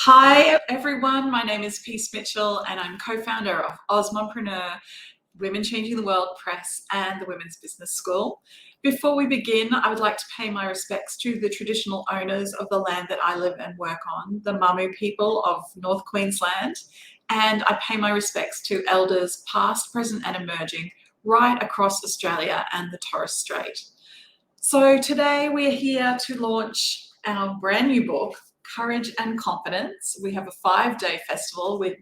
Hi, everyone. My name is Peace Mitchell, and I'm co-founder of Osmompreneur, Women Changing the World Press, and the Women's Business School. Before we begin, I would like to pay my respects to the traditional owners of the land that I live and work on, the Mamu people of North Queensland, and I pay my respects to elders past, present, and emerging right across Australia and the Torres Strait. So today we're here to launch our brand new book, Courage and Competence. We have a 5-day festival with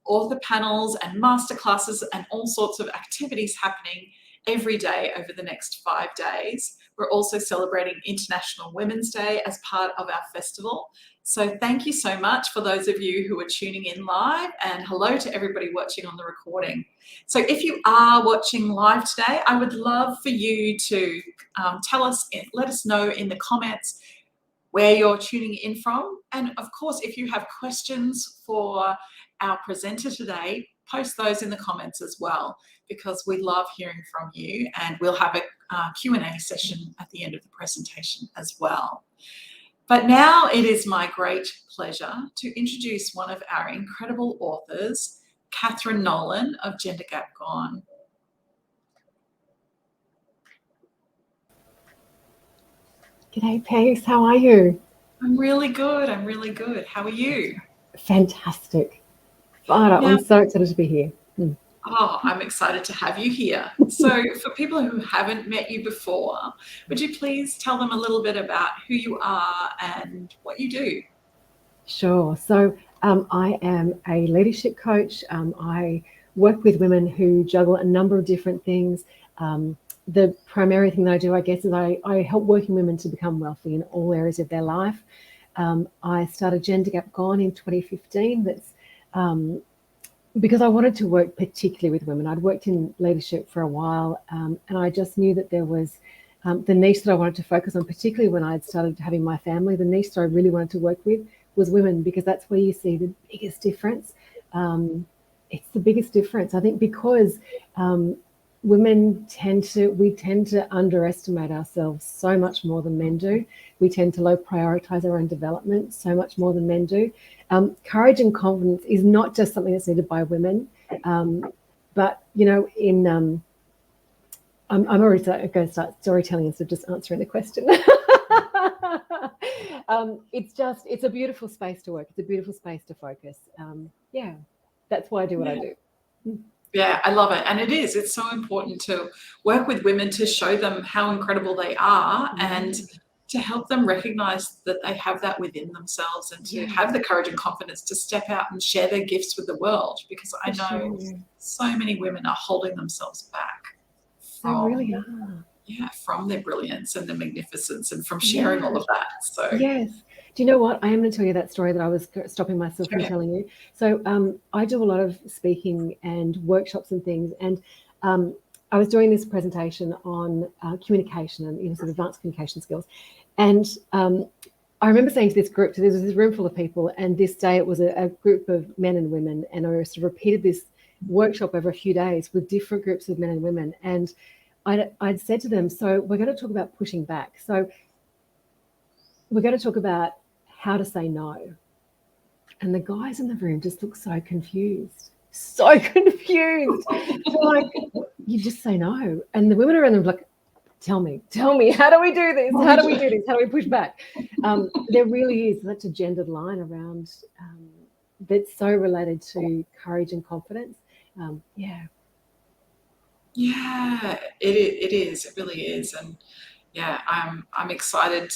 author panels and masterclasses and all sorts of activities happening every day over the next 5 days. We're also celebrating International Women's Day as part of our festival. So thank you so much for those of you who are tuning in live, and hello to everybody watching on the recording. So if you are watching live today, I would love for you to let us know in the comments where you're tuning in from. And of course, if you have questions for our presenter today, post those in the comments as well, because we love hearing from you, and we'll have a Q&A session at the end of the presentation as well. But now it is my great pleasure to introduce one of our incredible authors, Catherine Nolan of Gender Gap Gone. G'day, Peace. How are you? I'm really good. How are you? Fantastic. I'm so excited to be here. Oh, I'm excited to have you here. So for people who haven't met you before, would you please tell them a little bit about who you are and what you do? Sure. So I am a leadership coach. I work with women who juggle a number of different things. The primary thing that I do, I guess, is I help working women to become wealthy in all areas of their life. I started Gender Gap Gone in 2015. That's because I wanted to work particularly with women. I'd worked in leadership for a while, and I just knew that there was the niche that I wanted to focus on, particularly when I had started having my family. The niche that I really wanted to work with was women, because that's where you see the biggest difference. It's the biggest difference, I think, because women tend to underestimate ourselves so much more than men do. We tend to low prioritize our own development so much more than men do. Courage and confidence is not just something that's needed by women, but I'm already going to start storytelling instead of just answering the question. It's a beautiful space to work. It's a beautiful space to focus. That's why I do what I do. Yeah, I love it. And it's so important to work with women to show them how incredible they are, and to help them recognize that they have that within themselves, and to have the courage and confidence to step out and share their gifts with the world, because I know so many women are holding themselves back from their brilliance and their magnificence, and from sharing all of that. So yes. Do you know what? I am going to tell you that story that I was stopping myself from telling you. So I do a lot of speaking and workshops and things, and I was doing this presentation on communication and sort of advanced communication skills. And I remember saying to this group, so there was this room full of people, and this day it was a group of men and women, and I sort of repeated this workshop over a few days with different groups of men and women. And I'd said to them, so we're going to talk about pushing back. So we're going to talk about how to say no. And the guys in the room just looked so confused. So confused. Like, you just say no. And the women around them were like, tell me, how do we do this? How do we do this? How do we push back? There really is such a gendered line around that's so related to courage and confidence. Yeah, it is. It really is. And yeah, I'm excited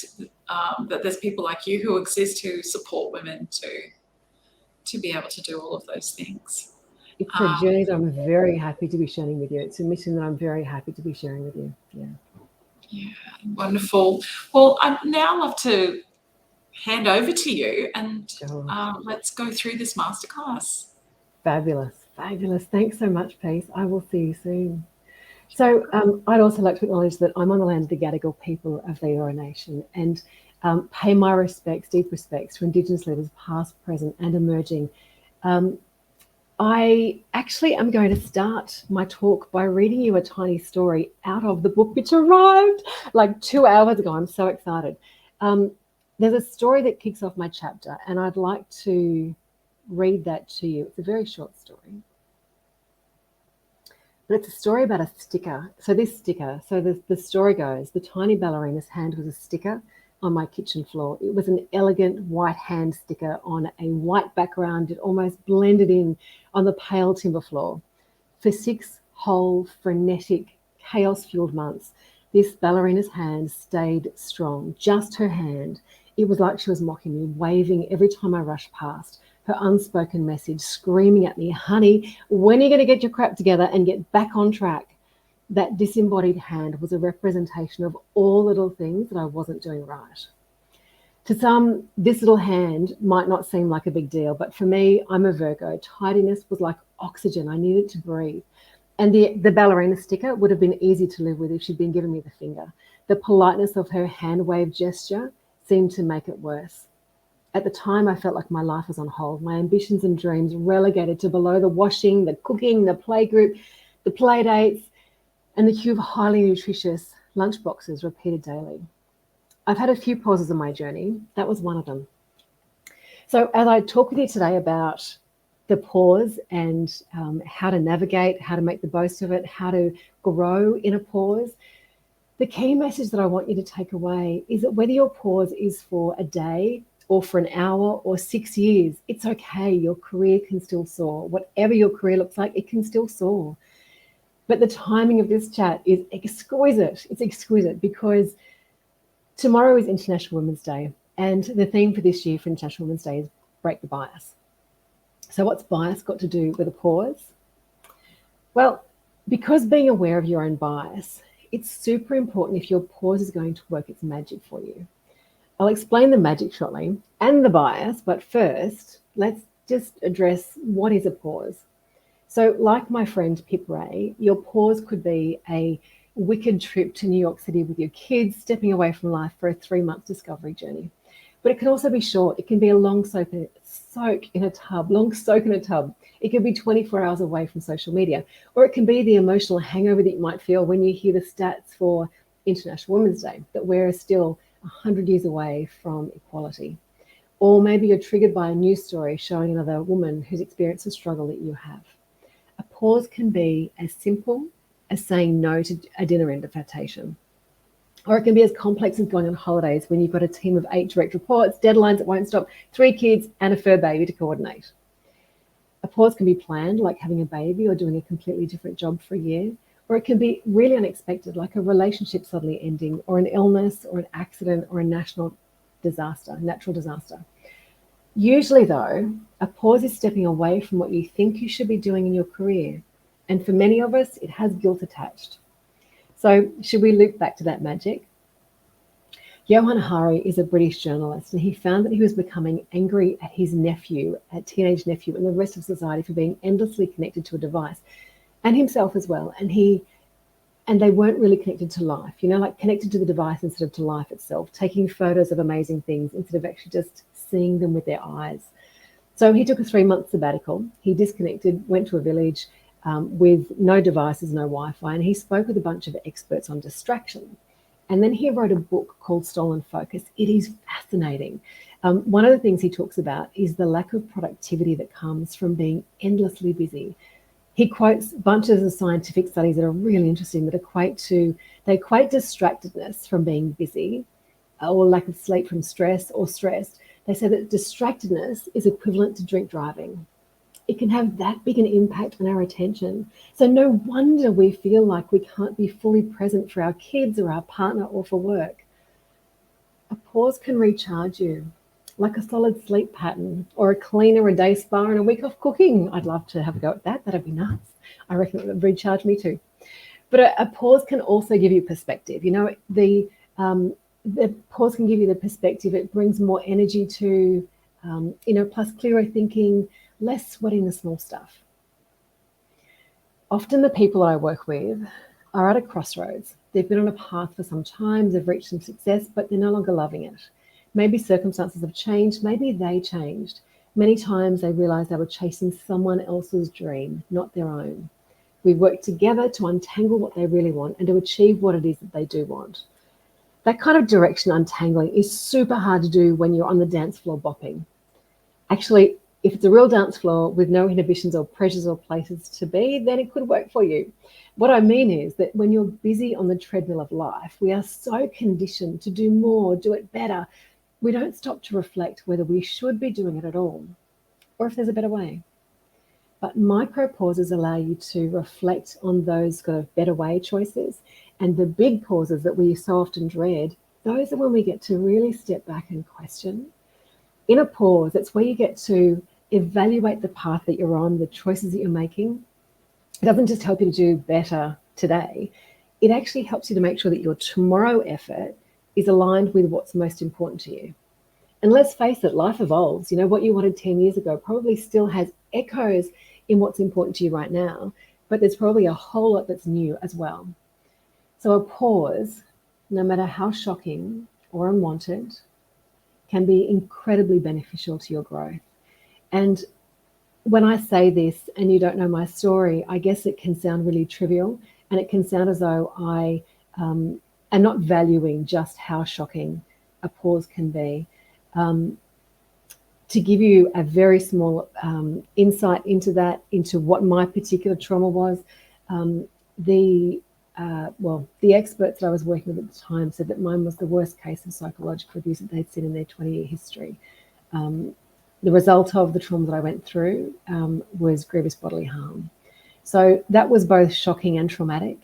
that there's people like you who exist to support women to be able to do all of those things. It's a journey that I'm very happy to be sharing with you. It's a mission that I'm very happy to be sharing with you. Yeah, wonderful. Well, I'd now love to hand over to you, and let's go through this masterclass. Fabulous. Thanks so much, Peace. I will see you soon. So I'd also like to acknowledge that I'm on the land of the Gadigal people of the Eora Nation, and pay my respects, deep respects, to Indigenous leaders past, present and emerging. I actually am going to start my talk by reading you a tiny story out of the book, which arrived like 2 hours ago. I'm so excited. there's a story that kicks off my chapter, and I'd like to read that to you. It's a very short story, but it's a story about a sticker. So this sticker, the story goes, the tiny ballerina's hand was a sticker on my kitchen floor. It was an elegant white hand sticker on a white background. It almost blended in on the pale timber floor. For 6 whole, frenetic, chaos-fueled months, this ballerina's hand stayed strong, just her hand. It was like she was mocking me, waving every time I rushed past, her unspoken message screaming at me, honey, when are you going to get your crap together and get back on track? That disembodied hand was a representation of all little things that I wasn't doing right. To some, this little hand might not seem like a big deal, but for me, I'm a Virgo. Tidiness was like oxygen. I needed to breathe. And the ballerina sticker would have been easy to live with if she'd been giving me the finger. The politeness of her hand wave gesture seemed to make it worse. At the time, I felt like my life was on hold, my ambitions and dreams relegated to below the washing, the cooking, the play group, the play dates, and the queue of highly nutritious lunch boxes repeated daily. I've had a few pauses on my journey. That was one of them. So as I talk with you today about the pause and how to navigate, how to make the most of it, how to grow in a pause, the key message that I want you to take away is that whether your pause is for a day or for an hour or 6 years, it's okay. Your career can still soar. Whatever your career looks like, it can still soar. But the timing of this chat is exquisite. It's exquisite because tomorrow is International Women's Day. And the theme for this year for International Women's Day is break the bias. So what's bias got to do with a pause? Well, because being aware of your own bias, it's super important if your pause is going to work its magic for you. I'll explain the magic shortly and the bias, but first, let's just address what is a pause. So like my friend Pip Ray, your pause could be a wicked trip to New York City with your kids, stepping away from life for a 3-month discovery journey. But it can also be short. It can be a long soak in a tub. It could be 24 hours away from social media, or it can be the emotional hangover that you might feel when you hear the stats for International Women's Day, that we're still 100 years away from equality. Or maybe you're triggered by a news story showing another woman who's experienced a struggle that you have. A pause can be as simple as saying no to a dinner invitation. Or it can be as complex as going on holidays when you've got a team of 8 direct reports, deadlines that won't stop, 3 kids and a fur baby to coordinate. A pause can be planned, like having a baby or doing a completely different job for a year. Or it can be really unexpected, like a relationship suddenly ending, or an illness, or an accident, or a natural disaster. Usually though, a pause is stepping away from what you think you should be doing in your career. And for many of us, it has guilt attached. So should we loop back to that magic? Johann Hari is a British journalist, and he found that he was becoming angry at his teenage nephew, and the rest of society for being endlessly connected to a device, and himself as well. And they weren't really connected to life, like connected to the device instead of to life itself, taking photos of amazing things instead of actually just seeing them with their eyes. So he took a 3-month sabbatical. He disconnected, went to a village with no devices, no Wi-Fi, and he spoke with a bunch of experts on distraction. And then he wrote a book called Stolen Focus. It is fascinating. One of the things he talks about is the lack of productivity that comes from being endlessly busy. He quotes bunches of scientific studies that are really interesting that equate distractedness from being busy, or lack of sleep from stress, or stressed. They say that distractedness is equivalent to drink driving. It can have that big an impact on our attention. So no wonder we feel like we can't be fully present for our kids or our partner or for work. A pause can recharge you, like a solid sleep pattern, or a clean or a day spa and a week off cooking. I'd love to have a go at that. That'd be nuts. I reckon it would recharge me too. But a pause can also give you perspective. The pause can give you the perspective. It brings more energy to, plus clearer thinking, less sweating the small stuff. Often the people I work with are at a crossroads. They've been on a path for some time, they've reached some success, but they're no longer loving it. Maybe circumstances have changed, maybe they changed. Many times they realized they were chasing someone else's dream, not their own. We work together to untangle what they really want and to achieve what it is that they do want. That kind of direction untangling is super hard to do when you're on the dance floor bopping. Actually, if it's a real dance floor with no inhibitions or pressures or places to be, then it could work for you. What I mean is that when you're busy on the treadmill of life, we are so conditioned to do more, do it better. We don't stop to reflect whether we should be doing it at all or if there's a better way. But micro pauses allow you to reflect on those kind of better way choices. And the big pauses that we so often dread, those are when we get to really step back and question. In a pause, it's where you get to evaluate the path that you're on, the choices that you're making. It doesn't just help you to do better today. It actually helps you to make sure that your tomorrow effort is aligned with what's most important to you. And let's face it, life evolves. You know, what you wanted 10 years ago probably still has echoes in what's important to you right now, but there's probably a whole lot that's new as well. So a pause, no matter how shocking or unwanted, can be incredibly beneficial to your growth. And when I say this and you don't know my story, I guess it can sound really trivial, and it can sound as though I am not valuing just how shocking a pause can be. To give you a very small insight into that, into what my particular trauma was, the experts that I was working with at the time said that mine was the worst case of psychological abuse that they'd seen in their 20-year history. The result of the trauma that I went through was grievous bodily harm. So that was both shocking and traumatic.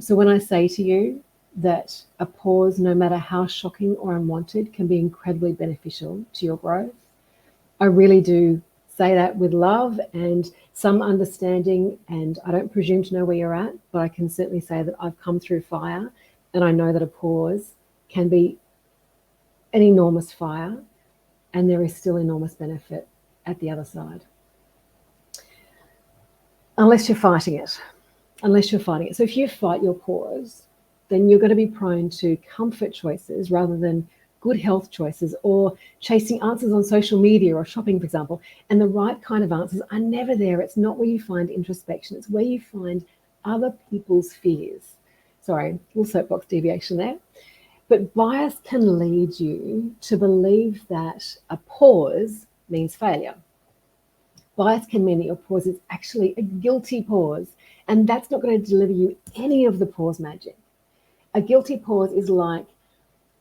So when I say to you that a pause, no matter how shocking or unwanted, can be incredibly beneficial to your growth, I really do say that with love and some understanding, and I don't presume to know where you're at, but I can certainly say that I've come through fire, and I know that a pause can be an enormous fire, and there is still enormous benefit at the other side. Unless you're fighting it. So if you fight your pause, then you're going to be prone to comfort choices rather than good health choices, or chasing answers on social media or shopping, for example. And the right kind of answers are never there. It's not where you find introspection. It's where you find other people's fears. Sorry, little soapbox deviation there. But bias can lead you to believe that a pause means failure. Bias can mean that your pause is actually a guilty pause, and that's not going to deliver you any of the pause magic. A guilty pause is like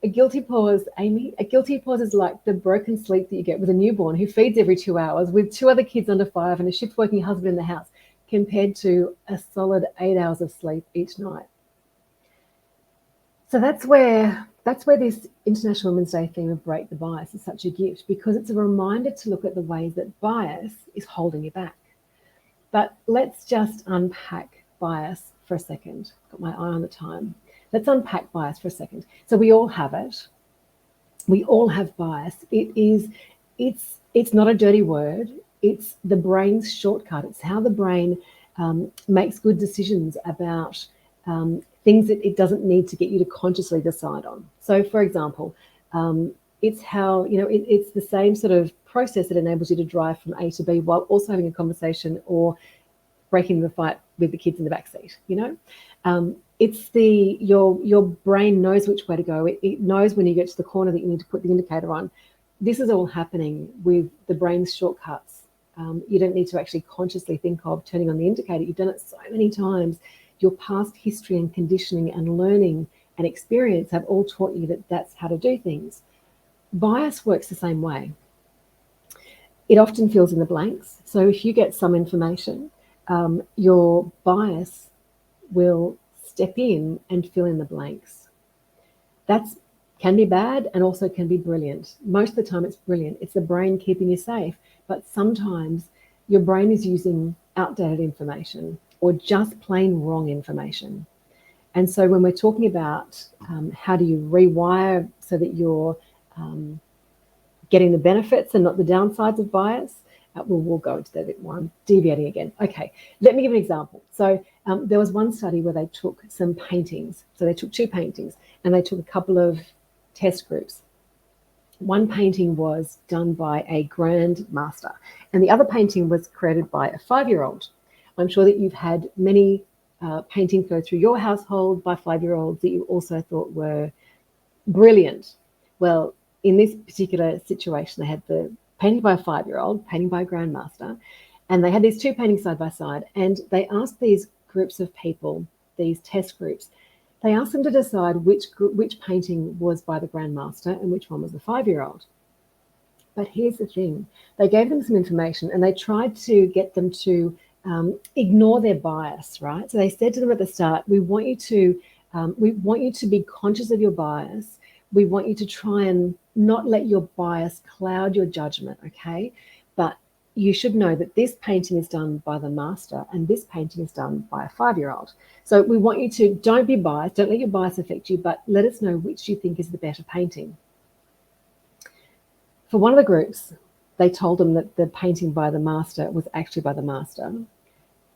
Amy, a guilty pause is like the broken sleep that you get with a newborn who feeds every 2 hours with 2 other kids under 5 and a shift working husband in the house, compared to a solid 8 hours of sleep each night. So that's where this International Women's Day theme of Break the Bias is such a gift, because it's a reminder to look at the ways that bias is holding you back. But let's just unpack bias for a second. Got my eye on the time. Let's unpack bias for a second. So we all have it. We all have bias. It's not a dirty word. It's the brain's shortcut. It's how the brain makes good decisions about things that it doesn't need to get you to consciously decide on. So, for example, it's how, it's the same sort of process that enables you to drive from A to B while also having a conversation or breaking the fight with the kids in the backseat. It's your brain knows which way to go. It knows when you get to the corner that you need to put the indicator on. This is all happening with the brain's shortcuts. You don't need to actually consciously think of turning on the indicator. You've done it so many times. Your past history and conditioning and learning and experience have all taught you that that's how to do things. Bias works the same way. It often fills in the blanks. So if you get some information, your bias will step in and fill in the blanks. That can be bad and also can be brilliant. Most of the time it's brilliant. It's the brain keeping you safe. But sometimes your brain is using outdated information or just plain wrong information. And so when we're talking about how do you rewire so that you're getting the benefits and not the downsides of bias, we'll go into that a bit more. I'm deviating again. Okay, let me give an example. So there was one study where they took some paintings. So they took 2 paintings and they took a couple of test groups. One painting was done by a grand master and the other painting was created by a 5-year-old. I'm sure that you've had many paintings go through your household by 5-year-olds that you also thought were Brilliant. Well, in this particular situation, they had the painting by a 5-year-old, painting by a grandmaster, and they had these two paintings side by side, and they asked these groups of people, these test groups, they asked them to decide which painting was by the grandmaster and which one was the 5-year-old. But here's the thing, they gave them some information and they tried to get them to ignore their bias, right? So they said to them at the start, we want you to be conscious of your bias. We want you to try and not let your bias cloud your judgment, okay? But you should know that this painting is done by the master and this painting is done by a 5-year-old. So we want you to, don't be biased, don't let your bias affect you, but let us know which you think is the better painting. For one of the groups, they told them that the painting by the master was actually by the master.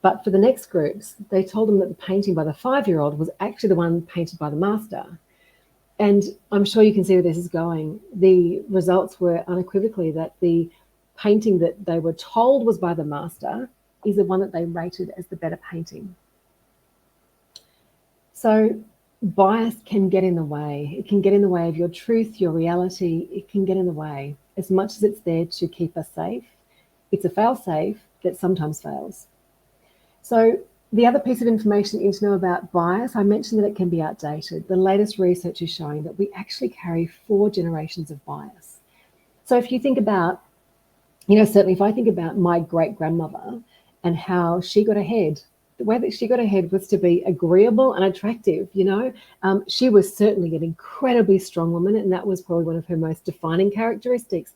But for the next groups, they told them that the painting by the 5-year-old was actually the one painted by the master. And I'm sure you can see where this is going. The results were unequivocally that the painting that they were told was by the master is the one that they rated as the better painting. So bias can get in the way. It can get in the way of your truth, your reality. It can get in the way. As much as it's there to keep us safe, it's a fail-safe that sometimes fails. So the other piece of information you need to know about bias, I mentioned that it can be outdated. The latest research is showing that we actually carry 4 generations of bias. So if you think about, certainly if I think about my great-grandmother and how she got ahead, the way that she got ahead was to be agreeable and attractive, She was certainly an incredibly strong woman, and that was probably one of her most defining characteristics.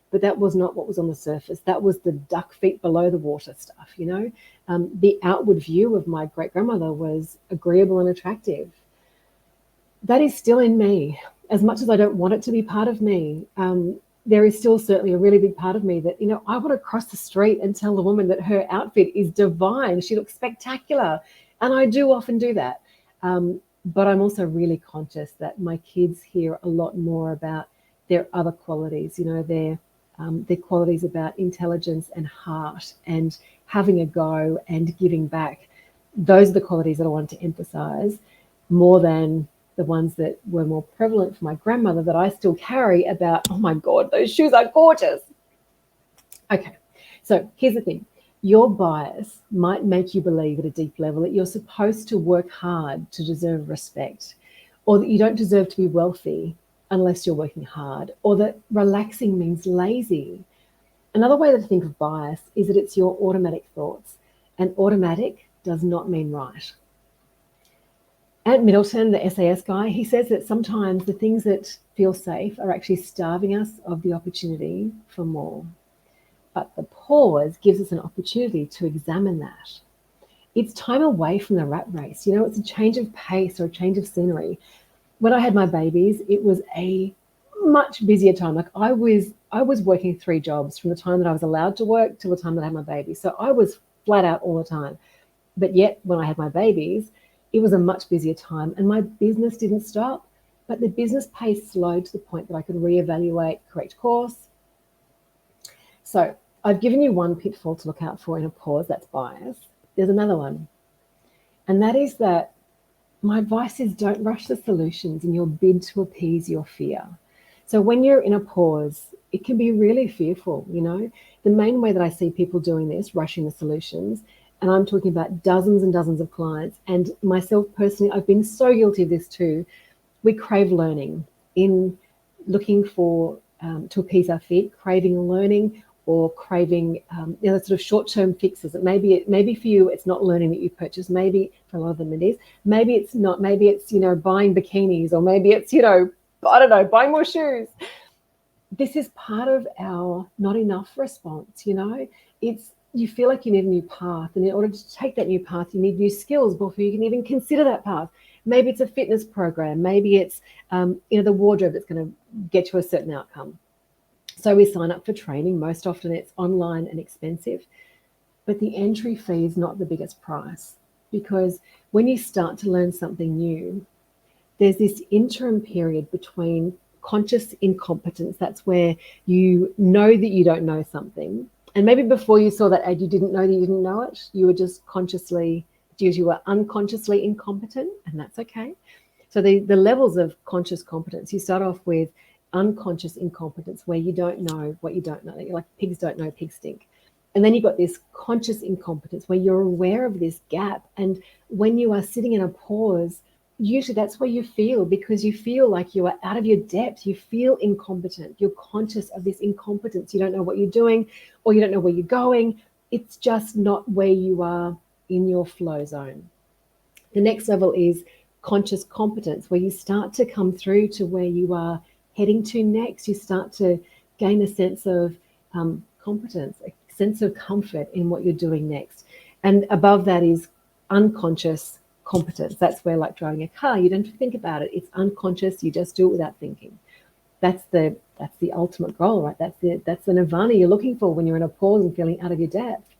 But that was not what was on the surface. That was the duck feet below the water stuff, The outward view of my great-grandmother was agreeable and attractive. That is still in me. As much as I don't want it to be part of me, there is still certainly a really big part of me that, I want to cross the street and tell the woman that her outfit is divine. She looks spectacular. And I do often do that. But I'm also really conscious that my kids hear a lot more about their other qualities, their qualities about intelligence and heart and having a go and giving back. Those are the qualities that I want to emphasize more than the ones that were more prevalent for my grandmother that I still carry about, oh my God, those shoes are gorgeous. Okay, so here's the thing. Your bias might make you believe at a deep level that you're supposed to work hard to deserve respect, or that you don't deserve to be wealthy unless you're working hard, or that relaxing means lazy. Another way to think of bias is that it's your automatic thoughts, and automatic does not mean right. Ant Middleton, the SAS guy, he says that sometimes the things that feel safe are actually starving us of the opportunity for more. But the pause gives us an opportunity to examine that. It's time away from the rat race. It's a change of pace or a change of scenery. When I had my babies, it was a much busier time. Like I was working 3 jobs from the time that I was allowed to work till the time that I had my babies. So I was flat out all the time. But yet when I had my babies, it was a much busier time and my business didn't stop, but the business pace slowed to the point that I could reevaluate, correct course. So I've given you one pitfall to look out for in a pause, that's bias. There's another one, and that is that my advice is don't rush the solutions in your bid to appease your fear. So when you're in a pause, it can be really fearful, The main way that I see people doing this, rushing the solutions, and I'm talking about dozens and dozens of clients, and myself personally, I've been so guilty of this too. We crave learning in looking for, to appease our fear, craving learning or craving, sort of short-term fixes. Maybe for you, it's not learning that you purchase. Maybe for a lot of them it is. Maybe it's not. Maybe it's, buying bikinis, or maybe it's, I don't know, buying more shoes. This is part of our not enough response, you feel like you need a new path, and in order to take that new path, you need new skills before you can even consider that path. Maybe it's a fitness program. Maybe it's, the wardrobe that's going to get you a certain outcome. So we sign up for training. Most often it's online and expensive, but the entry fee is not the biggest price, because when you start to learn something new, there's this interim period between conscious incompetence. That's where you know that you don't know something. And maybe before you saw that ad, you didn't know that you didn't know it. You were just unconsciously incompetent, and that's okay. So the levels of conscious competence, you start off with unconscious incompetence, where you don't know what you don't know. You're like, pigs don't know, pigs stink. And then you've got this conscious incompetence where you're aware of this gap. And when you are sitting in a pause, usually that's where you feel, because you feel like you are out of your depth. You feel incompetent. You're conscious of this incompetence. You don't know what you're doing, or you don't know where you're going. It's just not where you are in your flow zone. The next level is conscious competence, where you start to come through to where you are heading to next. You start to gain a sense of competence, a sense of comfort in what you're doing next. And above that is unconscious competence. That's where, like driving a car, you don't have to think about it. It's unconscious. You just do it without thinking. That's the ultimate goal, right? That's the nirvana you're looking for when you're in a pause and feeling out of your depth.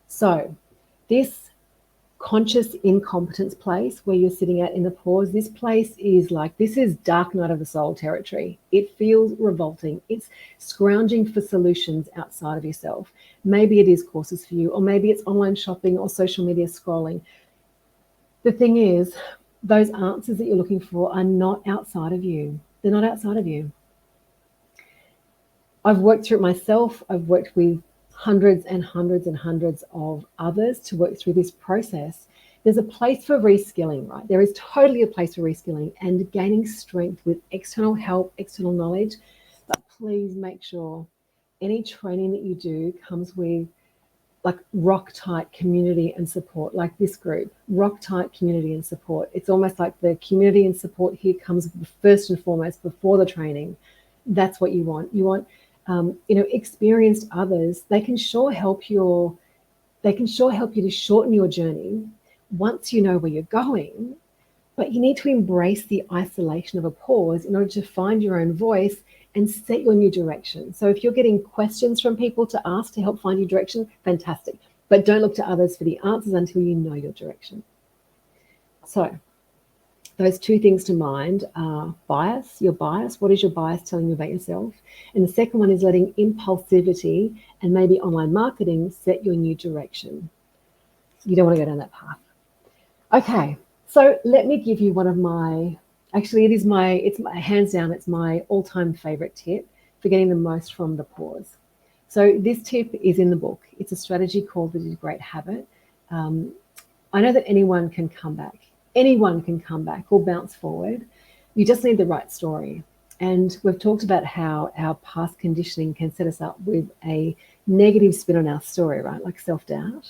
So this conscious incompetence place where you're sitting at in the pause, this place is like, this is dark night of the soul territory. It feels revolting. It's scrounging for solutions outside of yourself. Maybe it is courses for you, or maybe it's online shopping or social media scrolling. The thing is, those answers that you're looking for are not outside of you. They're not outside of you. I've worked through it myself. I've worked with hundreds and hundreds and hundreds of others to work through this process. There's a place for reskilling, right? There is totally a place for reskilling and gaining strength with external help, external knowledge. But please make sure any training that you do comes with like rock tight community and support, like this group, rock tight community and support. It's almost like the community and support here comes first and foremost before the training. That's what you want. You want experienced others. They can sure help you to shorten your journey once you know where you're going, but you need to embrace the isolation of a pause in order to find your own voice and set your new direction. So if you're getting questions from people to ask to help find your direction, fantastic. But don't look to others for the answers until you know your direction. So those two things to mind are bias, your bias. What is your bias telling you about yourself? And the second one is letting impulsivity and maybe online marketing set your new direction. You don't want to go down that path. Okay, so let me give you one of my, actually it's my hands down, it's my all-time favorite tip for getting the most from the pause. So this tip is in the book. It's a strategy called the Degrade Habit. I know that anyone can come back. Anyone can come back or bounce forward. You just need the right story. And we've talked about how our past conditioning can set us up with a negative spin on our story, right? Like self-doubt.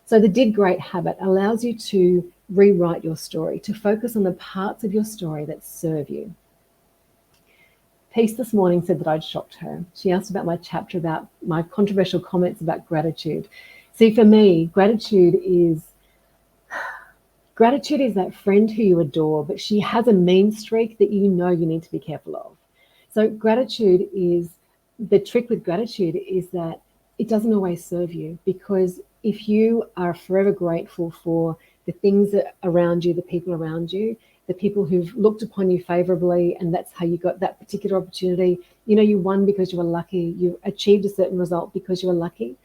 So the Degrade Habit allows you to rewrite your story, to focus on the parts of your story that serve you. Peace this morning said that I'd shocked her. She asked about my chapter about my controversial comments about gratitude. See, for me, gratitude is that friend who you adore, but she has a mean streak that you know you need to be careful of. So gratitude is, the trick with gratitude is that it doesn't always serve you, because if you are forever grateful for the things that around you, the people around you, the people who've looked upon you favorably, and that's how you got that particular opportunity, you won because you were lucky, you achieved a certain result because you were lucky,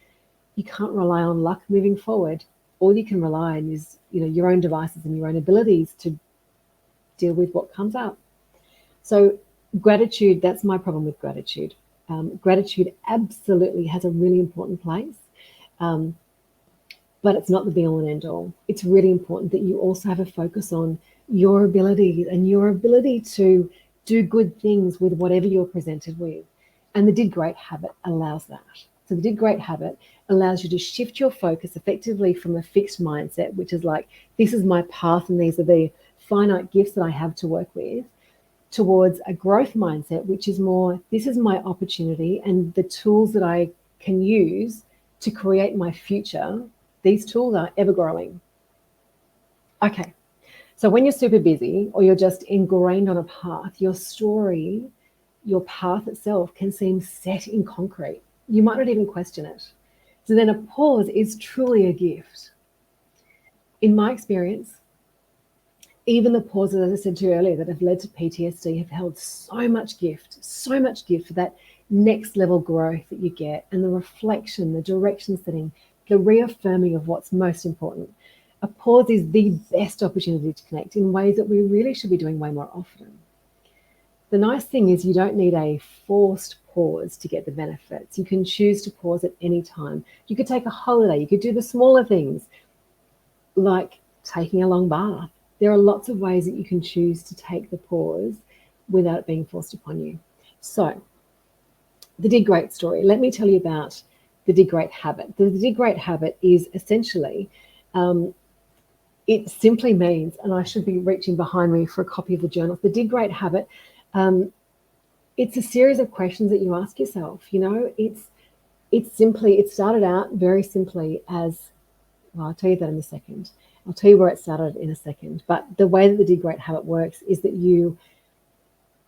you can't rely on luck moving forward. All you can rely on is your own devices and your own abilities to deal with what comes up. So gratitude, that's my problem with gratitude. Gratitude absolutely has a really important place, but it's not the be all and end all. It's really important that you also have a focus on your ability and your ability to do good things with whatever you're presented with. And the Degrade Habit allows that. So the Degrade Habit allows you to shift your focus effectively from a fixed mindset, which is like, this is my path and these are the finite gifts that I have to work with, towards a growth mindset, which is more, this is my opportunity and the tools that I can use to create my future. These tools are ever growing. Okay, so when you're super busy or you're just ingrained on a path, your story, your path itself can seem set in concrete. You might not even question it. So then a pause is truly a gift. In my experience, even the pauses, as I said to you earlier, that have led to PTSD have held so much gift for that next level growth that you get, and the reflection, the direction setting, the reaffirming of what's most important. A pause is the best opportunity to connect in ways that we really should be doing way more often. The nice thing is you don't need a forced pause to get the benefits. You can choose to pause at any time. You could take a holiday. You could do the smaller things like taking a long bath. There are lots of ways that you can choose to take the pause without it being forced upon you. So, the Dig Great story. Let me tell you about the Degrade Habit. The Degrade Habit is essentially, it simply means, and I should be reaching behind me for a copy of the journal. The Degrade Habit, it's a series of questions that you ask yourself. You know, it started out very simply as, well, I'll tell you that in a second. I'll tell you where it started in a second. But the way that the Degrade Habit works is that you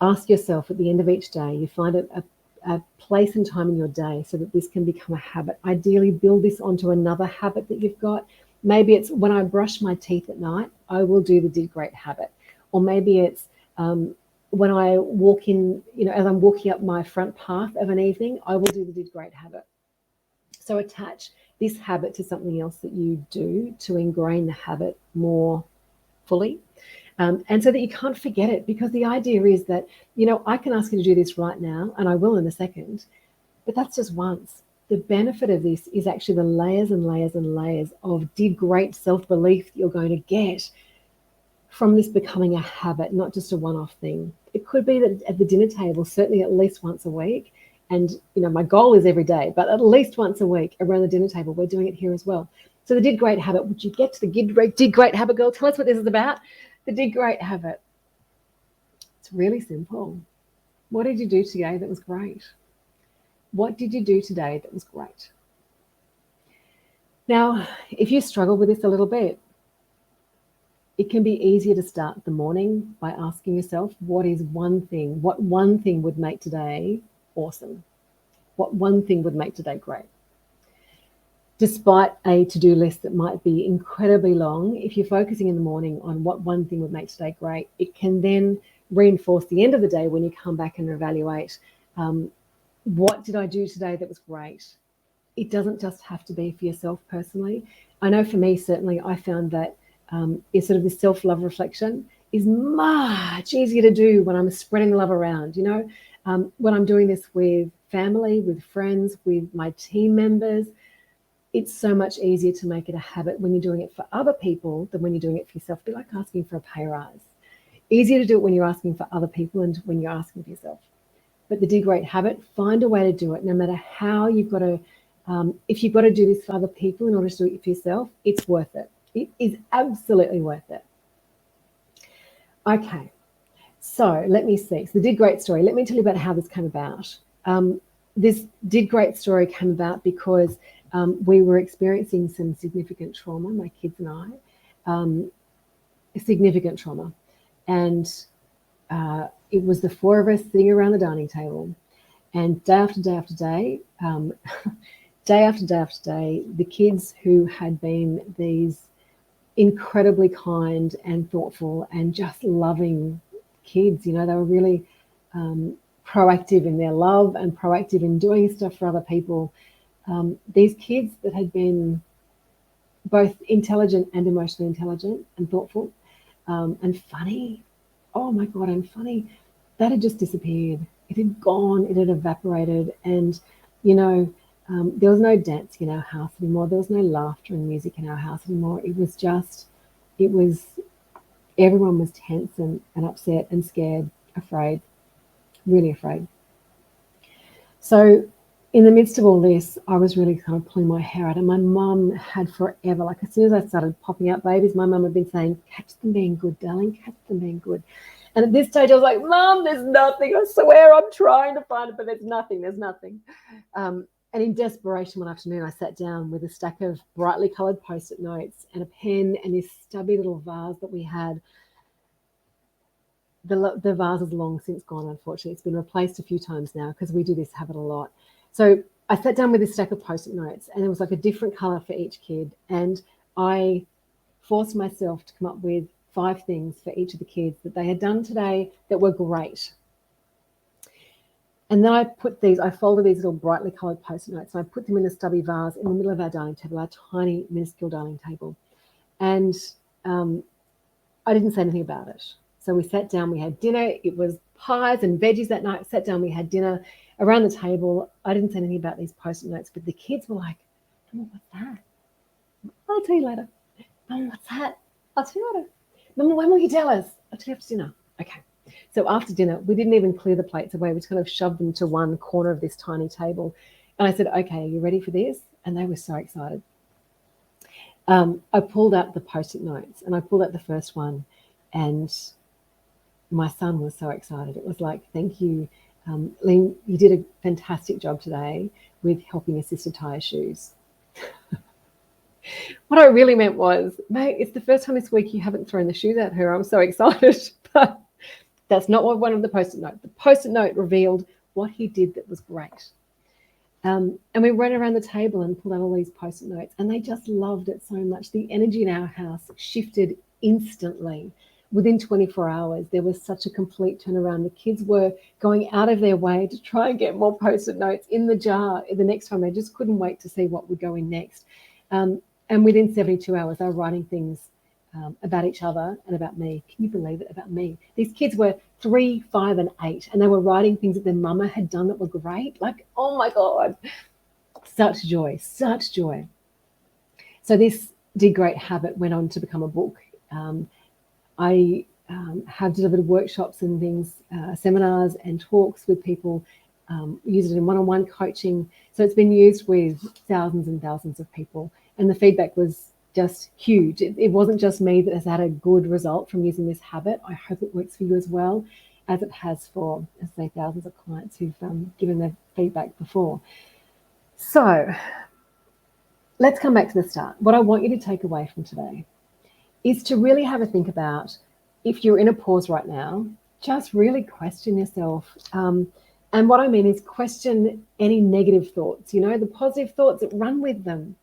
ask yourself at the end of each day, you find a place and time in your day so that this can become a habit. Ideally, build this onto another habit that you've got. Maybe it's when I brush my teeth at night, I will do the Degrade Habit. Or maybe it's when I walk in, as I'm walking up my front path of an evening, I will do the Degrade Habit. So attach this habit to something else that you do to ingrain the habit more fully. And so that you can't forget it, because the idea is that, I can ask you to do this right now, and I will in a second, but that's just once. The benefit of this is actually the layers and layers and layers of great self-belief that you're going to get from this becoming a habit, not just a one-off thing. It could be that at the dinner table, certainly at least once a week, and my goal is every day, but at least once a week around the dinner table, we're doing it here as well. So the Dig Great Habit, would you get to the Dig Great Habit, girl? Tell us what this is about. The Dig Great Habit. It's really simple. What did you do today that was great? What did you do today that was great? Now, if you struggle with this a little bit, it can be easier to start the morning by asking yourself, what one thing would make today awesome? What one thing would make today great? Despite a to-do list that might be incredibly long, if you're focusing in the morning on what one thing would make today great, it can then reinforce the end of the day when you come back and evaluate, what did I do today that was great? It doesn't just have to be for yourself personally. I know for me, certainly, I found that it's sort of this self-love reflection is much easier to do when I'm spreading love around, when I'm doing this with family, with friends, with my team members. It's so much easier to make it a habit when you're doing it for other people than when you're doing it for yourself. It'd be like asking for a pay rise. Easier to do it when you're asking for other people and when you're asking for yourself. But the Dig Great Habit, find a way to do it, no matter how you've got to, if you've got to do this for other people in order to do it for yourself, it's worth it. It is absolutely worth it. Okay, so let me see. So the Dig Great story, let me tell you about how this came about. This Dig Great story came about because we were experiencing some significant trauma, my kids and I, significant trauma. And it was the four of us sitting around the dining table. And day after day after day, day after day after day, the kids who had been these incredibly kind and thoughtful and just loving kids, they were really proactive in their love and proactive in doing stuff for other people. These kids that had been both intelligent and emotionally intelligent and thoughtful and funny, oh my God, and funny, that had just disappeared. It had gone, it had evaporated. And, there was no dance in our house anymore. There was no laughter and music in our house anymore. Everyone was tense and upset and scared, afraid, really afraid. So in the midst of all this, I was really kind of pulling my hair out. And my mum had forever, like as soon as I started popping out babies, my mum had been saying, catch them being good, darling, catch them being good. And at this stage, I was like, Mum, there's nothing. I swear I'm trying to find it, but there's nothing. And in desperation one afternoon, I sat down with a stack of brightly coloured Post-it notes and a pen and this stubby little vase that we had. The vase is long since gone, unfortunately. It's been replaced a few times now because we do this habit a lot. So I sat down with this stack of Post-it notes, and it was like a different colour for each kid. And I forced myself to come up with 5 things for each of the kids that they had done today that were great. And then I folded these little brightly coloured Post-it notes, and I put them in a stubby vase in the middle of our dining table, our tiny, minuscule dining table. And I didn't say anything about it. So we sat down, we had dinner. It was pies and veggies that night. Sat down, we had dinner around the table. I didn't say anything about these post-it notes, but the kids were like, Mama, what's that? I'll tell you later. Mama, what's that? I'll tell you later. Mama, when will you tell us? I'll tell you after dinner. Okay. So after dinner, we didn't even clear the plates away. We just kind of shoved them to one corner of this tiny table. And I said, okay, are you ready for this? And they were so excited. I pulled out the post-it notes and I pulled out the first one, and my son was so excited. It was like, thank you, Liam, you did a fantastic job today with helping your sister tie her shoes. What I really meant was, mate, it's the first time this week you haven't thrown the shoes at her. I'm so excited. But that's not what one of the post-it note. The post-it note revealed what he did that was great. And we went around the table and pulled out all these post-it notes, and they just loved it so much. The energy in our house shifted instantly. Within 24 hours, there was such a complete turnaround. The kids were going out of their way to try and get more post-it notes in the jar the next time. They just couldn't wait to see what would go in next. And within 72 hours, they were writing things about each other and about me. Can you believe it? About me. These kids were 3, 5, and 8, and they were writing things that their mama had done that were great. Like, oh my God, such joy, such joy. So this Degrade Habit went on to become a book. I have delivered workshops and things, seminars and talks with people, use it in one-on-one coaching. So it's been used with thousands and thousands of people, and the feedback was just huge. It wasn't just me that has had a good result from using this habit. I hope it works for you as well, as it has for, as I say, thousands of clients who've given their feedback before. So let's come back to the start. What I want you to take away from today is to really have a think about, if you're in a pause right now, just really question yourself. And what I mean is question any negative thoughts. You know, the positive thoughts, run with them.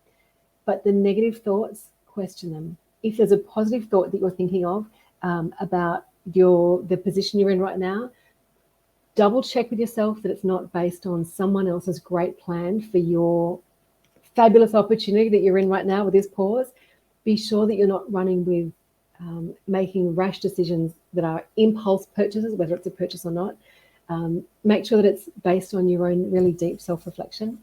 But the negative thoughts, question them. If there's a positive thought that you're thinking of about the position you're in right now, double check with yourself that it's not based on someone else's great plan for your fabulous opportunity that you're in right now with this pause. Be sure that you're not running with making rash decisions that are impulse purchases, whether it's a purchase or not. Make sure that it's based on your own really deep self-reflection.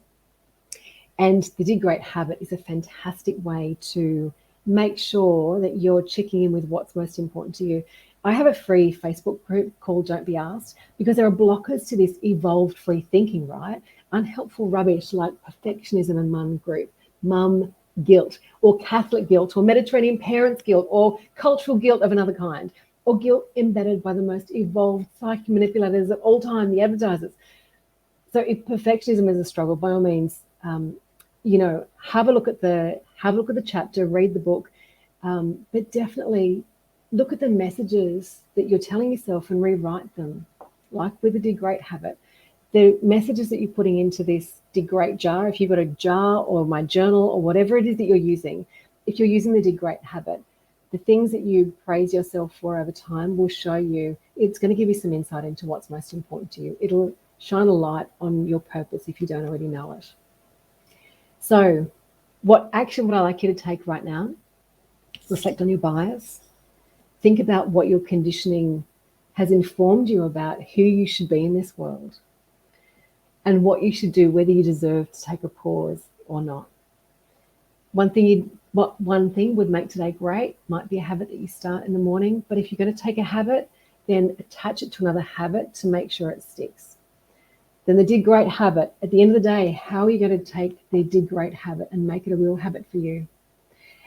And the Degrade Habit is a fantastic way to make sure that you're checking in with what's most important to you. I have a free Facebook group called Don't Be Asked, because there are blockers to this evolved free thinking, right? Unhelpful rubbish like perfectionism and mum group, mum guilt, or Catholic guilt, or Mediterranean parents guilt, or cultural guilt of another kind, or guilt embedded by the most evolved psychic manipulators of all time, the advertisers. So if perfectionism is a struggle, by all means, have a look at the chapter, read the book, but definitely look at the messages that you're telling yourself and rewrite them, like with the Degrade Habit. The messages that you're putting into this Degrade jar, if you've got a jar or my journal or whatever it is that you're using, if you're using the Degrade Habit, the things that you praise yourself for over time will show you, it's going to give you some insight into what's most important to you. It'll shine a light on your purpose if you don't already know it. So what I like you to take right now, reflect on your bias, think about what your conditioning has informed you about who you should be in this world, and what you should do, whether you deserve to take a pause or not. One thing would make today great might be a habit that you start in the morning, but if you're going to take a habit, then attach it to another habit to make sure it sticks. Then the Degrade Habit, at the end of the day, how are you going to take the Degrade Habit and make it a real habit for you?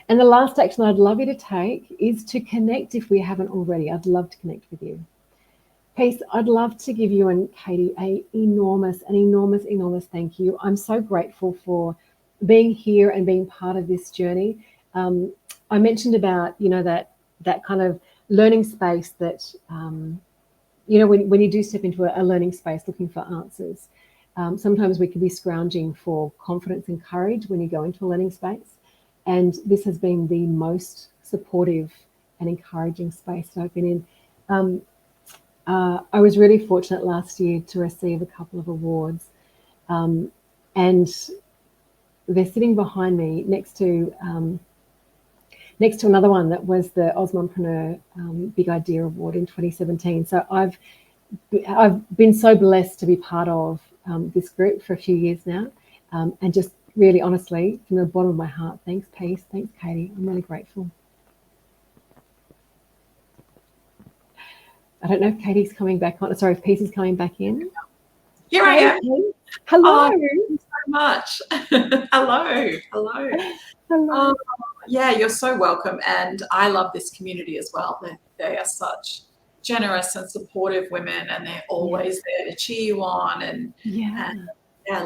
And the last action I'd love you to take is to connect if we haven't already. I'd love to connect with you. Peace, I'd love to give you and Katie an enormous thank you. I'm so grateful for being here and being part of this journey. I mentioned about, that kind of learning space that, when you do step into a learning space looking for answers, sometimes we can be scrounging for confidence and courage when you go into a learning space. And this has been the most supportive and encouraging space that I've been in. I was really fortunate last year to receive a couple of awards, and they're sitting behind me next to next to another one that was the Osmompreneur Big Idea Award in 2017. So I've been so blessed to be part of this group for a few years now, and just really honestly, from the bottom of my heart, thanks Peace, thanks Katie, I'm really grateful. I don't know if Katie's coming back on. Sorry, if Peace is coming back in. Here I am. Hello. Oh, thank you so much. Hello. Hello. Yeah, you're so welcome. And I love this community as well. They are such generous and supportive women, and they're always there to cheer you on and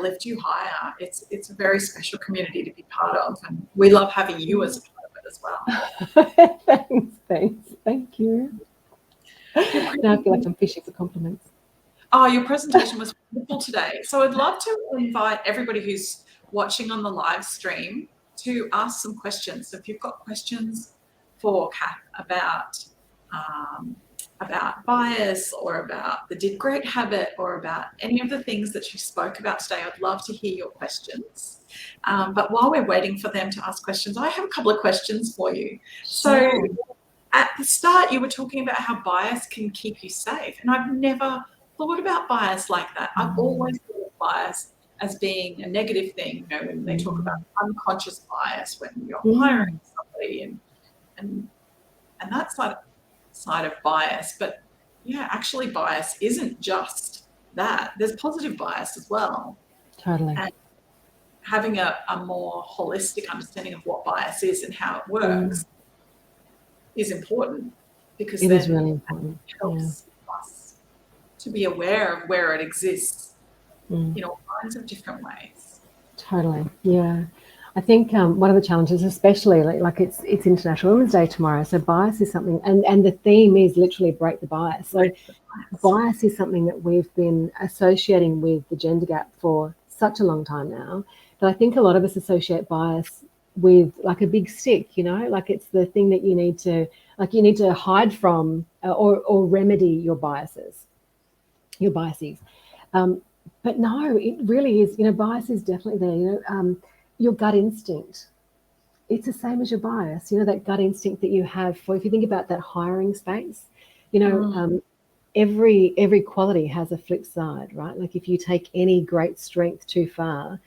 lift you higher. It's a very special community to be part of, and we love having you as a part of it as well. Thanks. Thank you. Now I feel like I'm fishing for compliments. Oh, your presentation was wonderful today. So I'd love to invite everybody who's watching on the live stream to ask some questions. So if you've got questions for Kath about bias, or about the Degrade Habit, or about any of the things that she spoke about today, I'd love to hear your questions. But while we're waiting for them to ask questions, I have a couple of questions for you. So at the start, you were talking about how bias can keep you safe. And I've never thought about bias like that. I've always thought of bias as being a negative thing, you know, when they talk about unconscious bias when you're hiring somebody and that side of bias. But yeah, actually bias isn't just that. There's positive bias as well. Totally. And having a more holistic understanding of what bias is and how it works is important, because it is really important. It helps us to be aware of where it exists in all kinds of different ways. Totally. Yeah. I think one of the challenges, especially like it's International Women's Day tomorrow, so bias is something, and the theme is literally break the bias. So bias is something that we've been associating with the gender gap for such a long time now, that I think a lot of us associate bias with like a big stick, you know, like it's the thing that you need to hide from or remedy your biases. But no, it really is, you know, bias is definitely there. You know, your gut instinct, it's the same as your bias, you know, that gut instinct that you have for, if you think about that hiring space, you know, every quality has a flip side, right? Like if you take any great strength too far,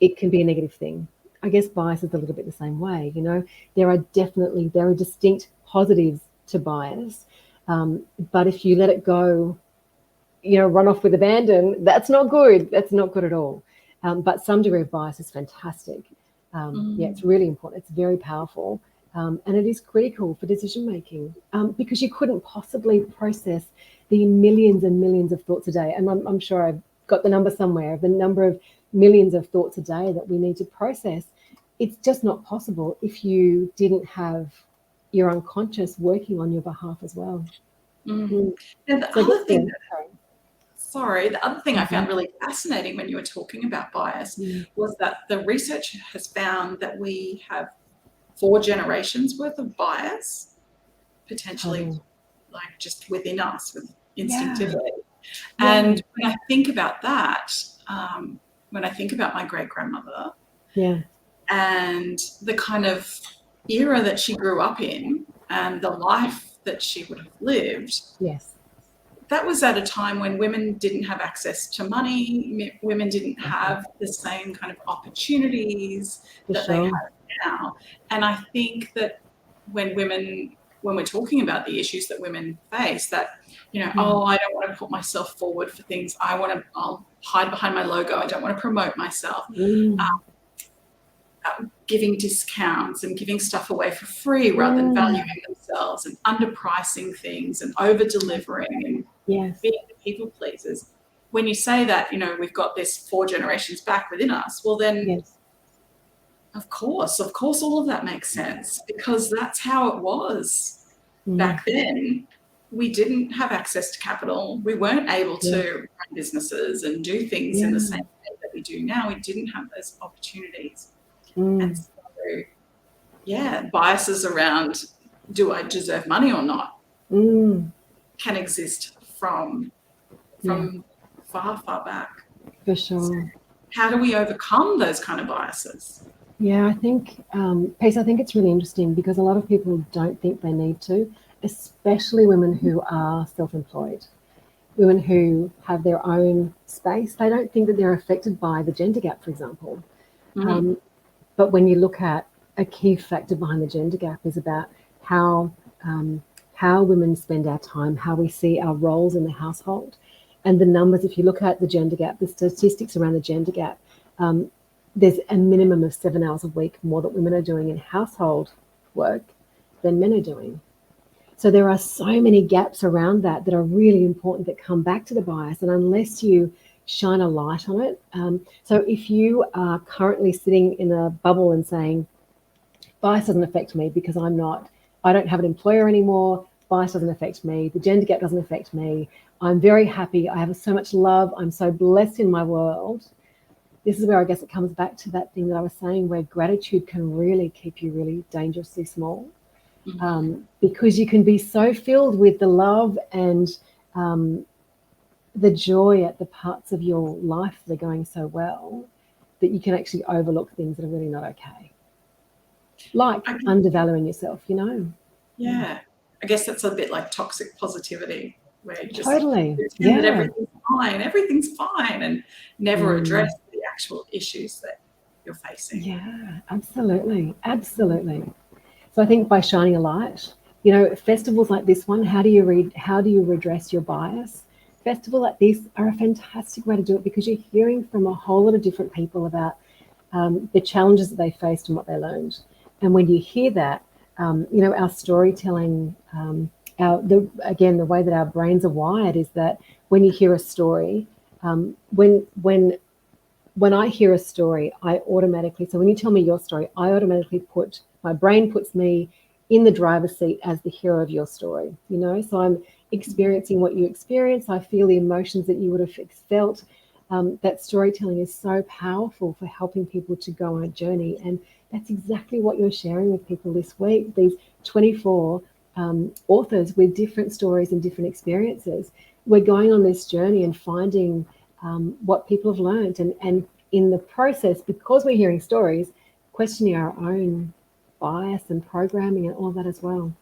it can be a negative thing. I guess bias is a little bit the same way, you know. There are distinct positives to bias, but if you let it go, you know, run off with abandon, that's not good. That's not good at all. But some degree of bias is fantastic. Yeah, it's really important. It's very powerful. And it is critical for decision making, because you couldn't possibly process the millions and millions of thoughts a day. And I'm sure I've got the number somewhere of the number of millions of thoughts a day that we need to process. It's just not possible if you didn't have your unconscious working on your behalf as well. And the other thing I found really fascinating when you were talking about bias was that the research has found that we have 4 generations worth of bias, potentially, like just within us, with instinctively. And when I think about that, when I think about my great-grandmother and the kind of era that she grew up in and the life that she would have lived, that was at a time when women didn't have access to money, women didn't have the same kind of opportunities that they have now. And I think that when we're talking about the issues that women face, that, you know, I don't want to put myself forward for things. I'll hide behind my logo. I don't want to promote myself. Giving discounts and giving stuff away for free rather than valuing themselves, and underpricing things and over-delivering and being people pleasers. When you say that, you know, we've got this 4 generations back within us, well then, of course, all of that makes sense, because that's how it was back then. We didn't have access to capital. We weren't able to run businesses and do things in the same way that we do now. We didn't have those opportunities. And so, biases around, do I deserve money or not, can exist from far, far back. For sure. So how do we overcome those kind of biases? Yeah, I think, Pace, I think it's really interesting because a lot of people don't think they need to, especially women who are self-employed, women who have their own space. They don't think that they're affected by the gender gap, for example. Mm. Um, but when you look at a key factor behind the gender gap is about how how women spend our time, how we see our roles in the household, and the numbers. If you look at the gender gap, the statistics around the gender gap, um, there's a minimum of 7 hours a week more that women are doing in household work than men are doing. So there are so many gaps around that that are really important that come back to the bias. And unless you shine a light on it, so if you are currently sitting in a bubble and saying, bias doesn't affect me because I don't have an employer anymore, bias doesn't affect me, the gender gap doesn't affect me, I'm very happy, I have so much love, I'm so blessed in my world. This is where I guess it comes back to that thing that I was saying, where gratitude can really keep you really dangerously small. Because you can be so filled with the love and um, the joy at the parts of your life that are going so well that you can actually overlook things that are really not okay, like I, undervaluing yourself, you know. yeah, I guess that's a bit like toxic positivity, where you just Totally. pretend that Yeah. everything's fine, and never address Mm. the actual issues that you're facing. Yeah, absolutely. Absolutely. So I think by shining a light, you know, festivals like this one, how do you redress your bias? Festivals like this are a fantastic way to do it because you're hearing from a whole lot of different people about the challenges that they faced and what they learned. And when you hear that, you know, our storytelling, again, the way that our brains are wired is that when you hear a story, when I hear a story, I automatically, so when you tell me your story, I automatically my brain puts me in the driver's seat as the hero of your story, you know? So I'm experiencing what you experience. I feel the emotions that you would have felt. That storytelling is so powerful for helping people to go on a journey. And that's exactly what you're sharing with people this week. These 24 authors with different stories and different experiences. We're going on this journey and finding what people have learned. And in the process, because we're hearing stories, questioning our own bias and programming and all that as well.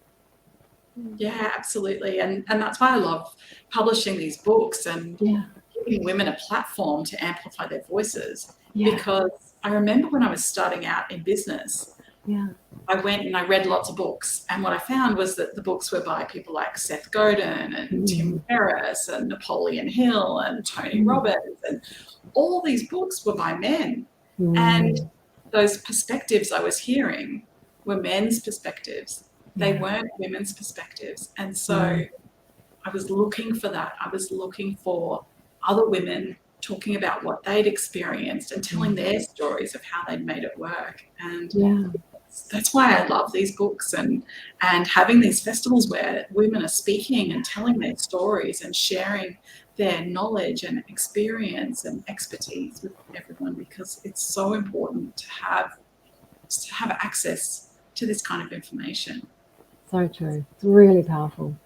Yeah, absolutely. And that's why I love publishing these books and Yeah, giving women a platform to amplify their voices. yeah, Because I remember when I was starting out in business, yeah. I went and I read lots of books. And what I found was that the books were by people like Seth Godin and Tim Mm, Ferriss and Napoleon Hill and Tony mm, Robbins. And all these books were by men. And mm, those perspectives I was hearing were men's perspectives. They yeah, weren't women's perspectives. And so mm, I was looking for that. I was looking for other women talking about what they'd experienced and telling mm, their stories of how they'd made it work. And yeah, that's why I love these books and having these festivals where women are speaking and telling their stories and sharing their knowledge and experience and expertise with everyone, because it's so important to have access to this kind of information. so true. It's really powerful.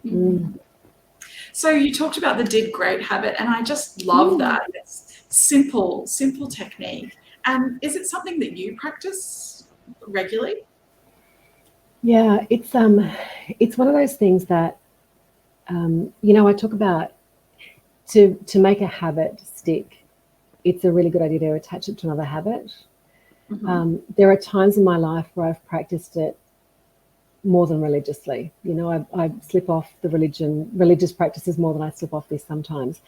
Mm, So you talked about the Degrade Habit, and I just love mm. that. It's simple, simple technique. And is it something that you practice regularly? Yeah, it's one of those things that you know, I talk about to make a habit stick. It's a really good idea to attach it to another habit. Mm-hmm. There are times in my life where I've practiced it more than religiously. You know, I slip off the religious practices more than I slip off this sometimes.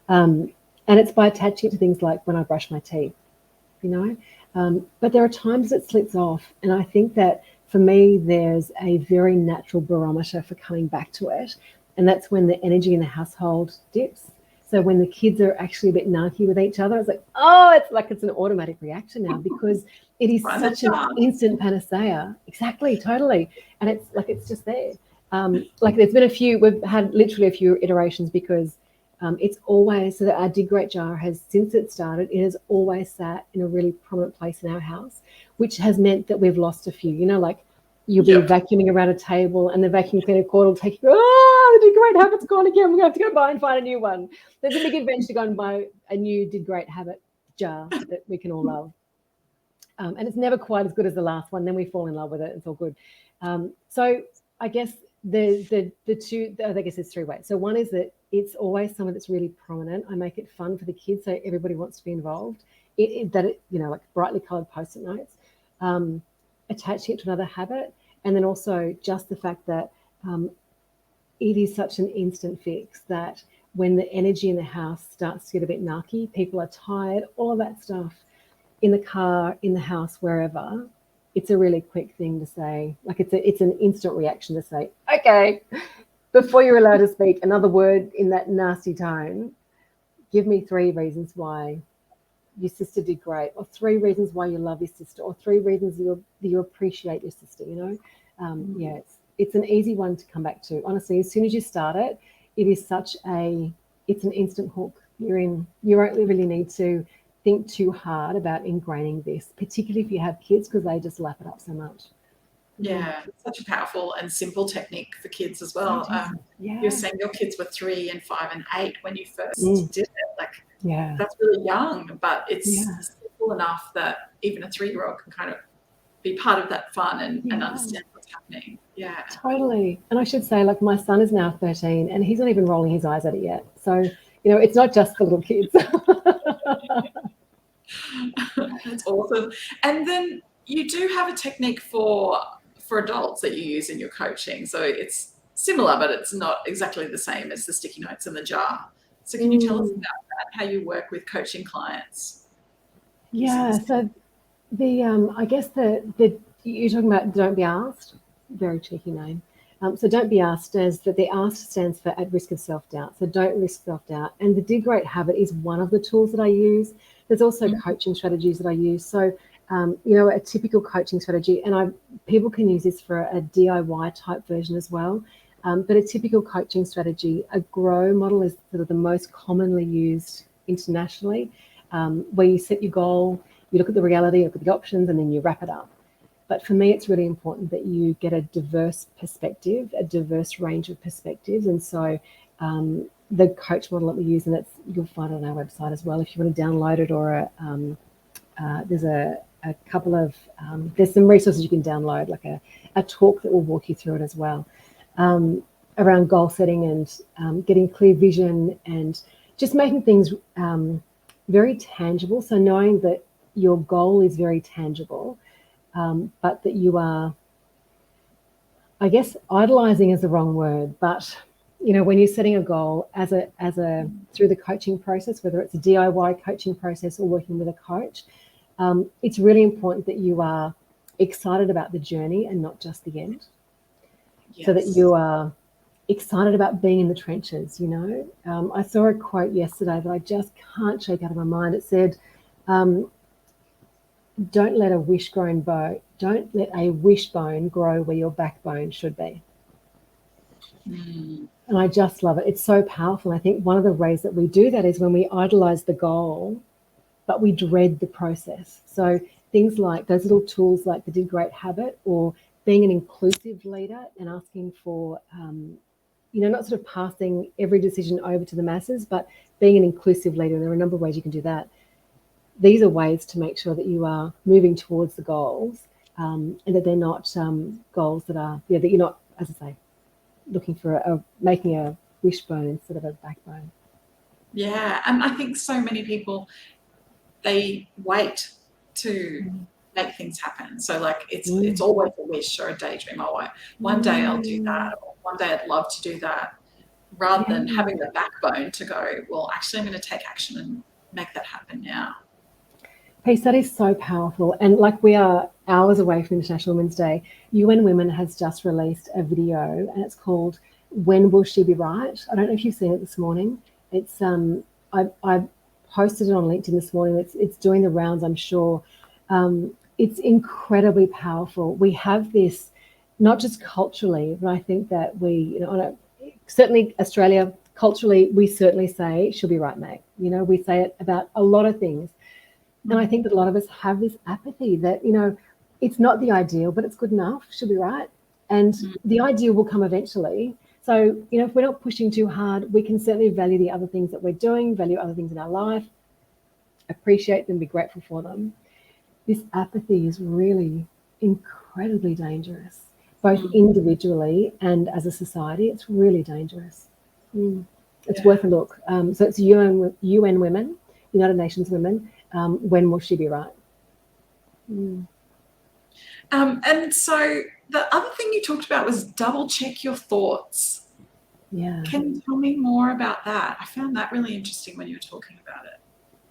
Um, and it's by attaching it to things like when I brush my teeth, you know. But there are times it slips off. And I think that for me, there's a very natural barometer for coming back to it. And that's when the energy in the household dips. So when the kids are actually a bit narky with each other, it's like, oh, it's like it's an automatic reaction now because it is Run the such an jar. instant panacea. Exactly, totally. And it's like it's just there. Like there's been we've had literally a few iterations because it's always, so that our Dig Great jar has, since it started, it has always sat in a really prominent place in our house, which has meant that we've lost a few. You know, like you'll be Yep. vacuuming around a table and the vacuum cleaner cord will take you, oh, the Dig Great Habit's gone again. We're going to have to go buy and find a new one. There's a big adventure to go and buy a new Dig Great Habit jar that we can all love. and it's never quite as good as the last one. Then we fall in love with it. It's all good. So I guess the two, I guess there's three ways. So one is that it's always someone that's really prominent. I make it fun for the kids, so everybody wants to be involved. Like brightly coloured post-it notes, attaching it to another habit, and then also just the fact that it is such an instant fix that when the energy in the house starts to get a bit narky, people are tired, all of that stuff, in the car, in the house, wherever, it's a really quick thing to say. Like it's an instant reaction to say, okay, before you're allowed to speak another word in that nasty tone, give me 3 reasons why your sister did great, or 3 reasons why you love your sister, or 3 reasons you appreciate your sister, Yeah, it's an easy one to come back to. Honestly, as soon as you start it, it is it's an instant hook. You don't really need to think too hard about ingraining this, particularly if you have kids, because they just lap it up so much. Yeah, it's such a powerful and simple technique for kids as well. Yeah. You're saying your kids were 3 and 5 and 8 when you first did it. Yeah, that's really young, but it's simple enough that even a 3-year-old can kind of be part of that fun and understand what's happening. Yeah, totally. And I should say, like, my son is now 13 and he's not even rolling his eyes at it yet. So, it's not just for little kids. That's awesome. And then you do have a technique for adults that you use in your coaching. So it's similar, but it's not exactly the same as the sticky notes in the jar. So can you tell us about that, how you work with coaching clients? Yeah, so I guess you're talking about Don't Be Asked, very cheeky name. So Don't Be Asked stands for, the asked stands for at risk of self-doubt. So don't risk self-doubt. And the Degrade Habit is one of the tools that I use. There's also coaching strategies that I use. So, a typical coaching strategy, and people can use this for a DIY type version as well. But a typical coaching strategy, a GROW model is sort of the most commonly used internationally, where you set your goal, you look at the reality, look at the options, and then you wrap it up. But for me, it's really important that you get a diverse perspective, a diverse range of perspectives. And so the coach model that we use, and you'll find it on our website as well if you want to download it, or there's a couple of, there's some resources you can download, like a talk that will walk you through it as well, around goal setting and getting clear vision and just making things very tangible. So knowing that your goal is very tangible, but that you are, I guess, idolizing is the wrong word, but when you're setting a goal as a through the coaching process, whether it's a DIY coaching process or working with a coach, it's really important that you are excited about the journey and not just the end. Yes. So that you are excited about being in the trenches. I saw a quote yesterday that I just can't shake out of my mind. It said, don't let a wishbone grow where your backbone should be. And I just love it. It's so powerful. I think one of the ways that we do that is when we idolize the goal, but we dread the process. So things like those little tools like the Degrade Habit, or being an inclusive leader and asking for, not sort of passing every decision over to the masses, but being an inclusive leader. And there are a number of ways you can do that. These are ways to make sure that you are moving towards the goals, and that they're not goals that are, that you're not, as I say, looking for making a wishbone instead of a backbone. Yeah, and I think so many people, they wait to make things happen. So like it's always a wish or a daydream. Oh, one day I'll do that, or one day I'd love to do that, rather than having the backbone to go, well, actually I'm going to take action and make that happen now. Peace, that is so powerful. And like, we are hours away from International Women's Day. UN Women has just released a video, and it's called When Will She Be Right? I don't know if you've seen it this morning. It's I posted it on LinkedIn this morning. It's doing the rounds, I'm sure. It's incredibly powerful. We have this, not just culturally, but I think that we, certainly Australia, culturally, we certainly say, she'll be right, mate. We say it about a lot of things. And I think that a lot of us have this apathy that, it's not the ideal, but it's good enough. She'll be right. And the ideal will come eventually. So, if we're not pushing too hard, we can certainly value the other things that we're doing, value other things in our life, appreciate them, be grateful for them. this apathy is really incredibly dangerous, both individually and as a society. It's really dangerous. It's worth a look. So it's UN Women, United Nations Women. When will she be right? And so the other thing you talked about was double check your thoughts. Yeah. Can you tell me more about that? I found that really interesting when you were talking about it.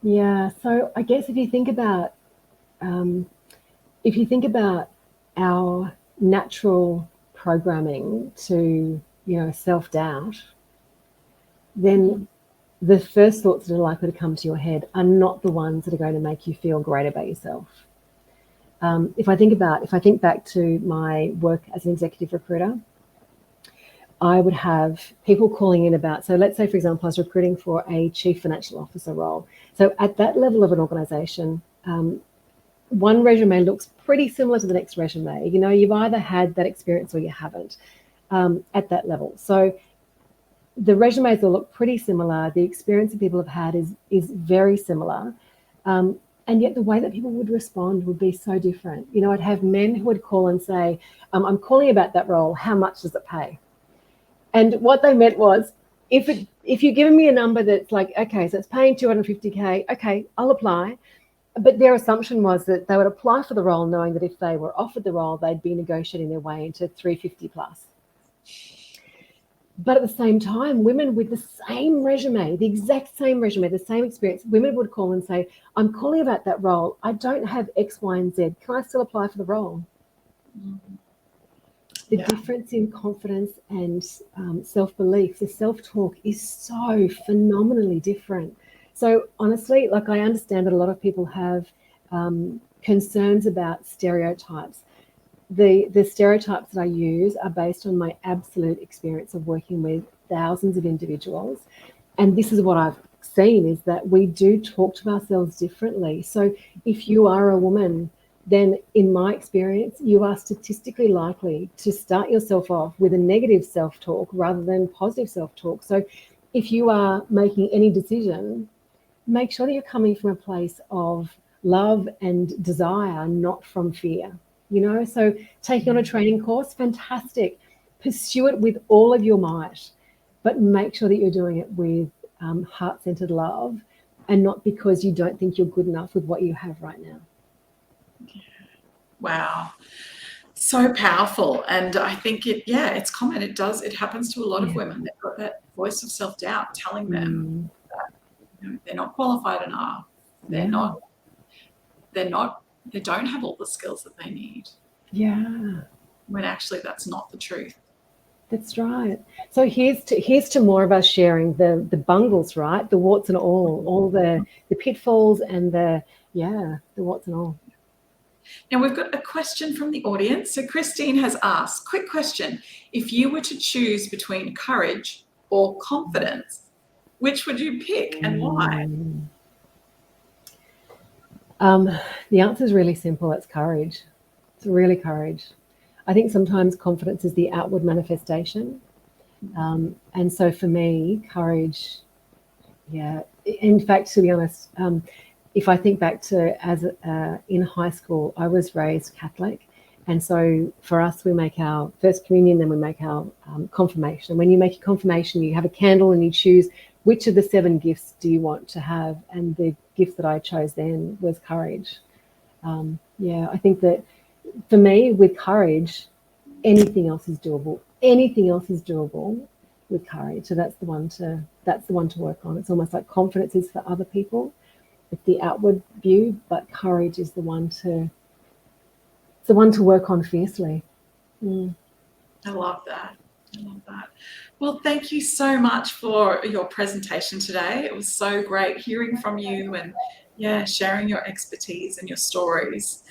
Yeah. So I guess if you think about our natural programming to, self-doubt, then the first thoughts that are likely to come to your head are not the ones that are going to make you feel great about yourself. If I think back to my work as an executive recruiter, I would have people calling in about, so let's say, for example, I was recruiting for a chief financial officer role. So at that level of an organization, one resume looks pretty similar to the next resume. You've either had that experience or you haven't at that level. So the resumes will look pretty similar. The experience that people have had is very similar. And yet the way that people would respond would be so different. I'd have men who would call and say, I'm calling about that role. How much does it pay? And what they meant was, if you're giving me a number that's like, okay, so it's paying $250K, okay, I'll apply. But their assumption was that they would apply for the role knowing that if they were offered the role, they'd be negotiating their way into 350 plus. But at the same time, women with the same resume, the exact same resume, the same experience, women would call and say, I'm calling about that role. I don't have X, Y, and Z. Can I still apply for the role? The difference in confidence and self-belief, the self-talk is so phenomenally different. So honestly, I understand that a lot of people have concerns about stereotypes. The stereotypes that I use are based on my absolute experience of working with thousands of individuals. And this is what I've seen, is that we do talk to ourselves differently. So if you are a woman, then in my experience, you are statistically likely to start yourself off with a negative self-talk rather than positive self-talk. So if you are making any decision, make sure that you're coming from a place of love and desire, not from fear. So taking on a training course, fantastic. Pursue it with all of your might, but make sure that you're doing it with heart-centered love and not because you don't think you're good enough with what you have right now. Wow. So powerful. And I think it's common. It happens to a lot of women. They've got that voice of self-doubt telling them that they're not qualified enough. They don't have all the skills that they need. Yeah. When actually that's not the truth. That's right. So here's to more of us sharing the bungles, right? The warts and all the pitfalls and the warts and all. Now we've got a question from the audience. So Christine has asked, quick question. If you were to choose between courage or confidence, which would you pick and why? The answer is really simple. It's courage. It's really courage. I think sometimes confidence is the outward manifestation. And so for me, courage, in fact, to be honest, if I think back to in high school, I was raised Catholic. And so for us, we make our first communion, then we make our confirmation. And when you make your confirmation, you have a candle and you choose which of the 7 gifts do you want to have. And the gift that I chose then was courage. I think that for me, with courage, anything else is doable. Anything else is doable with courage. So that's the one to work on. It's almost like confidence is for other people. It's the outward view, but courage is the one to work on fiercely. I love that. Well, thank you so much for your presentation today. It was so great hearing from you and sharing your expertise and your stories.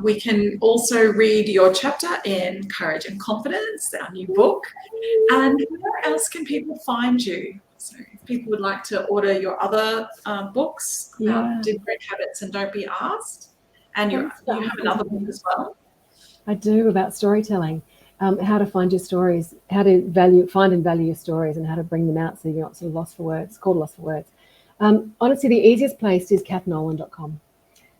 We can also read your chapter in Courage and Confidence, our new book. And where else can people find you? So if people would like to order your other books, Degrade Habits and Don't Be Asked, and you have another book as well. I do, about storytelling. How to find your stories, how to find and value your stories, and how to bring them out so you're not sort of lost for words. It's called Lost for Words. Honestly, the easiest place is kathnolan.com.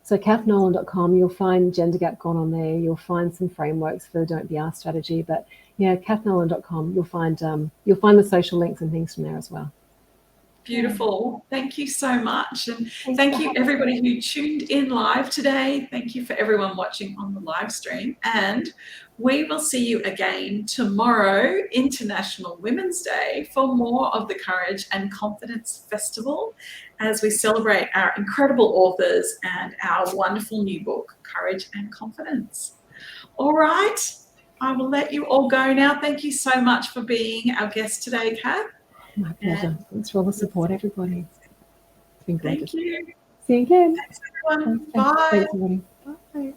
So kathnolan.com, you'll find Gender Gap Gone on there. You'll find some frameworks for the Don't Be Asked strategy. But yeah, kathnolan.com, you'll find the social links and things from there as well. Beautiful. Thank you so much. And thank you everybody who tuned in live today. Thank you for everyone watching on the live stream. And we will see you again tomorrow, International Women's Day, for more of the Courage and Confidence Festival as we celebrate our incredible authors and our wonderful new book, Courage and Confidence. All right. I will let you all go now. Thank you so much for being our guest today, Kath. My pleasure. Thanks for all the support, everybody. It's been great. Thank you. See you again. Thanks, everyone. Bye. Thanks, everybody. Bye.